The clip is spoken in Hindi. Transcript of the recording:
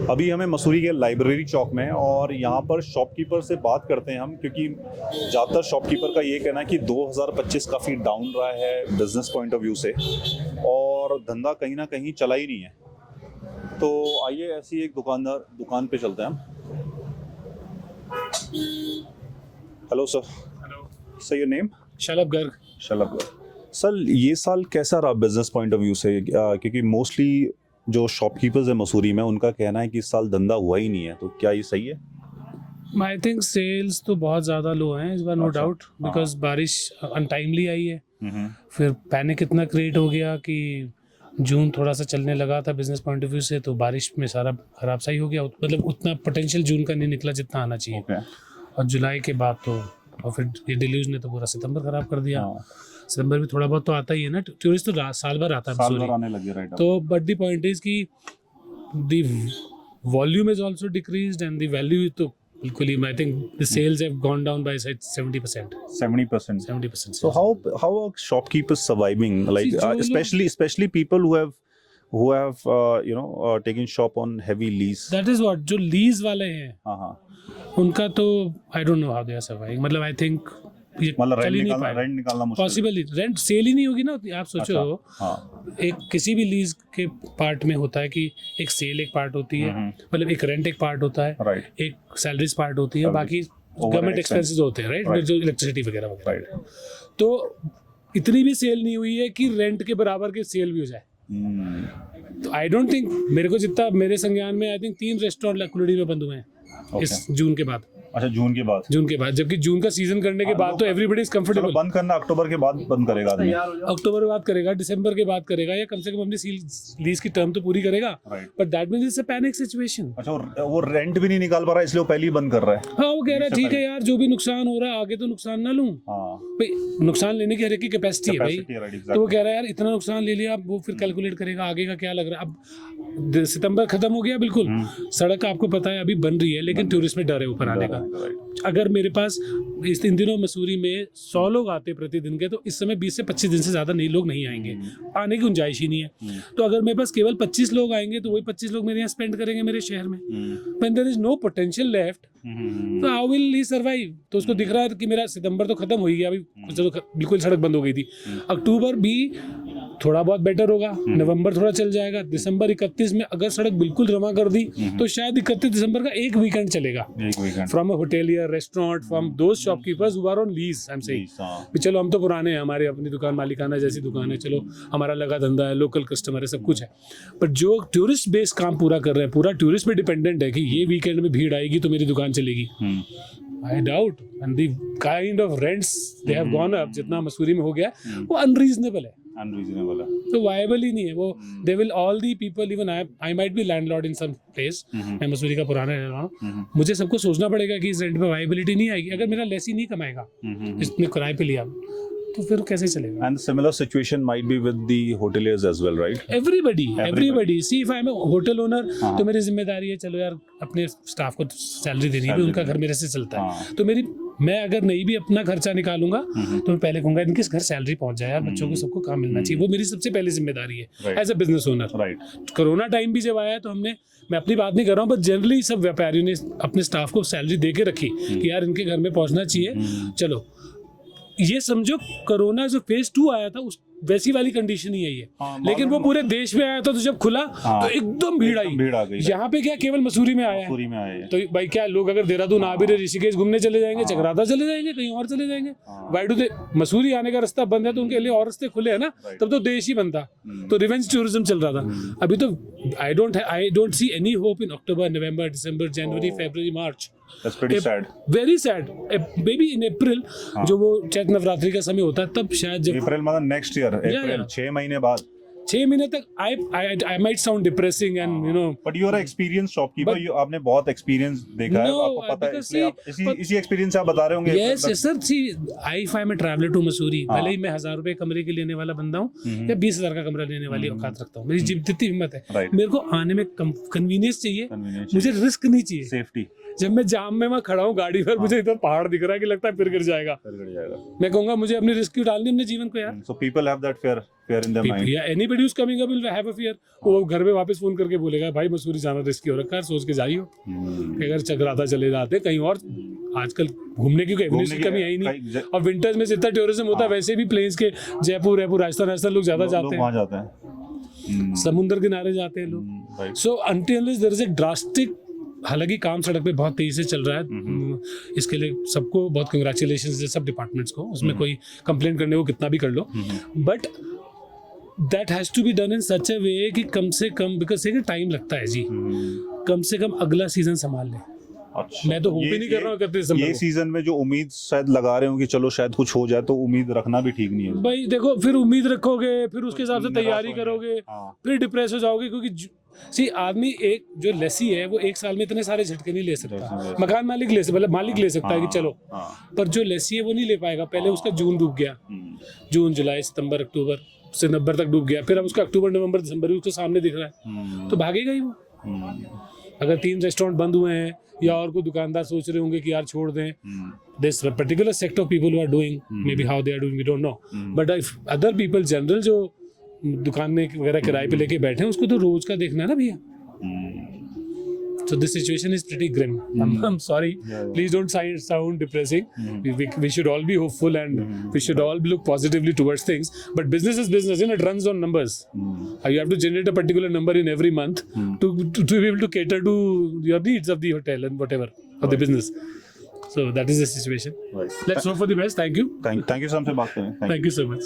अभी हमें मसूरी के लाइब्रेरी चौक में और यहाँ पर शॉपकीपर से बात करते हैं हम, क्योंकि ज़्यादातर शॉपकीपर का ये कहना है कि 2025 काफ़ी डाउन रहा है बिजनेस पॉइंट ऑफ व्यू से और धंधा कहीं ना कहीं चला ही नहीं है। तो आइए ऐसी एक दुकान पे चलते हैं हम। Hello sir. Hello sir your name? Shalabh Garg. Shalabh Garg. Sir ये साल कैसा रहा बिजनेस पॉइंट ऑफ व्यू से? क्योंकि मोस्टली जो शॉपकीपर्स है मसूरी में उनका कहना है कि इस साल धंधा हुआ ही नहीं है, तो क्या ये सही है? आई थिंक सेल्स तो बहुत ज़्यादा लो हैं इस बार, नो अच्छा, डाउट, बिकॉज बारिश अनटाइमली आई है। हम्म, फिर पैनिक इतना क्रिएट हो गया कि जून थोड़ा सा चलने लगा था बिजनेस पॉइंट ऑफ व्यू से, तो बारिश में सारा खराब सा ही हो गया। मतलब उतना पोटेंशियल जून का नहीं निकला जितना आना चाहिए। ओके। और जुलाई के बाद तो और फिर ये डिलीज ने तो पूरा सितंबर खराब कर दिया। हाँ, सितंबर भी थोड़ा बहुत तो आता ही है ना, टूरिस्ट तो साल भर आता है साल मसूरी। भर आने लगे, राइट। तो बट द पॉइंट इज कि the volume is also decreased and the value तो बिल्कुल ही, I think the sales have gone down by 70%. 70%. So 70%. how are shopkeepers surviving? Like See, जो especially people who have taken shop on heavy lease. That is what, जो लीज वाले हैं हाँ, उनका तो I don't know how they are surviving. मतलब आई थिंक ये मतलब चल ही नहीं रेंट निकालना मुश्किल। पॉसिबल ही, रेंट सेल ही नहीं होगी ना। आप सोचो, अच्छा, हाँ, एक किसी भी लीज के पार्ट में होता है कि एक सेल एक पार्ट होती है, मतलब एक रेंट एक पार्ट होता है, राइट, एक सैलरीज पार्ट होती है, बाकी गवर्नमेंट एक्सपेंसेस होते हैं, राइट, जो इलेक्ट्रिसिटी वगैरह वगैरह। राइट। तो इतनी भी सेल नहीं हुई है कि रेंट के बराबर की सेल भी हो जाए। तो आई डोंट थिंक, मेरे को जितना मेरे संज्ञान में, आई थिंक 3 रेस्टोरेंट कुलड़ी में बंद हुए हैं इस जून के बाद। अच्छा, जून के बाद, जबकि जून का सीजन करने के बाद तो एवरीबडी इज कंफर्टेबल। बंद करना अक्टूबर के बाद बंद करेगा आदमी। अक्टूबर के बाद करेगा, दिसंबर के बाद करेगा, या कम से कम अपनी लीज की टर्म तो पूरी करेगा। But that means it's a panic situation. अच्छा, वो रेंट भी नहीं निकाल पा रहा है इसलिए वो पहले ही बंद कर रहा है। हाँ, वो कह रहा है ठीक है यार, जो भी नुकसान हो रहा है आगे तो नुकसान ना लूं। भाई नुकसान लेने की हर एक की कैपेसिटी है भाई। तो वो कह रहा है यार इतना नुकसान ले लिया, अब वो फिर कैलकुलेट करेगा आगे का क्या लग रहा है। अब सितंबर खत्म हो गया बिल्कुल, सड़क आपको पता है अभी बन रही है, लेकिन टूरिस्ट में डर है ऊपर आने का। अगर मेरे पास इन दिनों मसूरी में 100 लोग आते प्रतिदिन के, तो इस समय 20 से 25 दिन से ज्यादा नहीं लोग नहीं आएंगे, आने की गुंजाइश ही नहीं है। तो अगर मेरे पास केवल 25 लोग आएंगे तो वही 25 लोग मेरे यहाँ स्पेंड करेंगे मेरे शहर में। When there is no potential left, तो हाउ विल ही सर्वाइव? तो उसको दिख रहा है कि मेरा सितंबर तो खत्म हो ही गया, अभी चलो बिल्कुल सड़क बंद हो गई थी। अक्टूबर भी थोड़ा बहुत बेटर होगा, नवंबर थोड़ा चल जाएगा, दिसंबर 31 में अगर सड़क बिल्कुल जमा कर दी तो शायद 31 दिसंबर का एक वीकेंड चलेगा from a hotelier, restaurant, from those shopkeepers who are on lease. I am saying चलो हम तो पुराने हैं, हमारे अपनी दुकान मालिकाना जैसी दुकान है, चलो हमारा लगा धंधा है, लोकल कस्टमर है, सब कुछ है। बट जो टूरिस्ट बेस काम पूरा कर रहे हैं, पूरा टूरिस्ट पे डिपेंडेंट है कि ये वीकेंड में भीड़ आएगी तो मेरी दुकान चलेगी। I doubt, and the kind of rents they have gone up, जितना मसूरी में हो गया वो अनरीजनेबल है, तो वायबल ही नहीं है वो। They will all the people, even I might be landlord in some place, मैं मसूरी का पुराना रह रहा हूँ, मुझे सबको सोचना पड़ेगा कि इस रेंट पे वायबिलिटी नहीं आएगी अगर मेरा लेस ही नहीं कमाएगा, इसने किराए पे लिया तो फिर कैसे चलेगा? And similar situation might be with the hoteliers as well, right? Everybody. See, if I am a hotel owner, तो मेरी जिम्मेदारी है चलो यार अपने स्टाफ को सैलरी देनी है, उनका घर मेरे से चलता है। तो मैं अगर नहीं भी अपना खर्चा निकालूंगा तो मैं पहले कहूंगा इनके घर सैलरी पहुंच जाए यार, बच्चों को सबको काम मिलना चाहिए, वो मेरी सबसे पहली जिम्मेदारी है as a business owner. Corona time भी जब आया तो मैं अपनी बात नहीं कर रहा हूँ, बट जनरली सब व्यापारियों ने अपने स्टाफ को सैलरी दे के रखी कि यार इनके घर में पहुंचना चाहिए। चलो ये समझो कोरोना जो फेज 2 आया था उस वैसी वाली कंडीशन ही है, लेकिन वो पूरे देश में आया था, तो जब खुला तो एकदम भीड़ आ गई। यहाँ पे क्या केवल मसूरी में आया है, तो भाई क्या लोग अगर देहरादून आ भी रहे, ऋषिकेश घूमने चले जाएंगे, चक्राता चले जाएंगे, कहीं और चले जाएंगे। वाई डू दे, मसूरी आने का रास्ता बंद है तो उनके लिए और रास्ते खुले हैं ना, तब तो देश ही बनता। तो रिवेंज टूरिज्म चल रहा था। अभी तो I don't see any hope in October, November, December, January, February, March. That's pretty sad. Very sad. Maybe in April, जो वो चैत नवरात्रि का समय होता है तब शायद, जब अप्रैल मतलब नेक्स्ट ईयर, अप्रैल 6 महीने बाद, 6 महीने तक I might sound depressing and you know, but you are an experienced shopkeeper, आपने बहुत एक्सपीरियंस देखा है, आपको पता है, इसलिए आप इसी एक्सपीरियंस से आप बता रहे होंगे। Yes sir, see, if I am a traveler to Mussoorie, भले ही मैं 1000 रुपए कमरे के लेने वाला बंदा हूँ या 20,000 का कमरा लेने वाली औकात रखता हूँ, मेरी जितनी हिम्मत है, मेरे को आने में कन्वीनियंस चाहिए, मुझे रिस्क नहीं चाहिए, सेफ्टी। जब मैं जाम में खड़ा हूँ गाड़ी पर, मुझे इधर पहाड़ दिख रहा है कि लगता है फिर गिर जाएगा, मैं कहूंगा मुझे अपनी रिस्क क्यों डालनी अपने जीवन को यार। So people have that fear in their mind. Yeah, anybody interviews coming up will have a fear, वो घर में वापस फोन करके बोलेगा भाई मसूरी जाना रिस्की हो रखा है, सोच के जाइयो कि अगर चकराता चले जाते कहीं और। आजकल घूमने की कोई एवेन्यूज की कमी है ही नहीं, और विंटर्स में जितना टूरिज्म होता है वैसे भी प्लेन्स के जयपुर राजस्थान लोग ज्यादा जाते वहाँ जाते हैं, समुद्र किनारे जाते हैं लोग। So until there is a drastic, हालांकि काम सड़क पे बहुत तेजी से चल रहा है, इसके लिए सबको बहुत कंग्रेचुलेशंस है सब डिपार्टमेंट्स को, उसमें कोई कंप्लेंट करने को कितना भी कर लो, but that has to be done in such a way कि कम से कम, बिकॉज एक टाइम लगता है जी, कम से कम अगला सीजन संभाल ले। अच्छा, मैं तो होप ही नहीं कर रहा हूँ करते दिसंबर ये को। सीजन में जो उम्मीद शायद लगा रहे हो कि चलो शायद कुछ हो जाए, तो उम्मीद रखना भी ठीक नहीं है भाई। देखो फिर उम्मीद रखोगे, फिर उसके हिसाब से निराश तैयारी हो जाए। करोगे, हाँ। फिर डिप्रेस हो जाओगे, क्योंकि सी आदमी एक जो लेसी है वो एक साल में इतने सारे झटके नहीं ले सकता। मकान मालिक ले सकता, मतलब मालिक ले सकता है कि चलो, पर जो लेसी है वो नहीं ले पाएगा। पहले उसका जून डूब गया, जून जुलाई सितंबर अक्टूबर से नवंबर तक डूब गया, फिर अब उसका अक्टूबर नवंबर दिसंबर भी उसके सामने दिख रहा है, तो भागेगा ही वो। अगर 3 रेस्टोरेंट बंद हुए हैं या और कोई दुकानदार सोच रहे होंगे कि यार छोड़ दें, this particular sector of people who are doing, maybe how they are doing we don't know, but if other people general जो दुकानें वगैरह किराए पे लेके बैठे हैं उसको तो रोज का देखना है ना भैया। So this situation is pretty grim. I'm sorry. Please don't sound depressing. We should all be hopeful and we should all look positively towards things. But business is business, and it runs on numbers. You have to generate a particular number in every month to be able to cater to your needs of the hotel and whatever of the business. So that is the situation. Right. Let's hope for the best. Thank you. Thank you, हमसे बात करें। Thank you so much.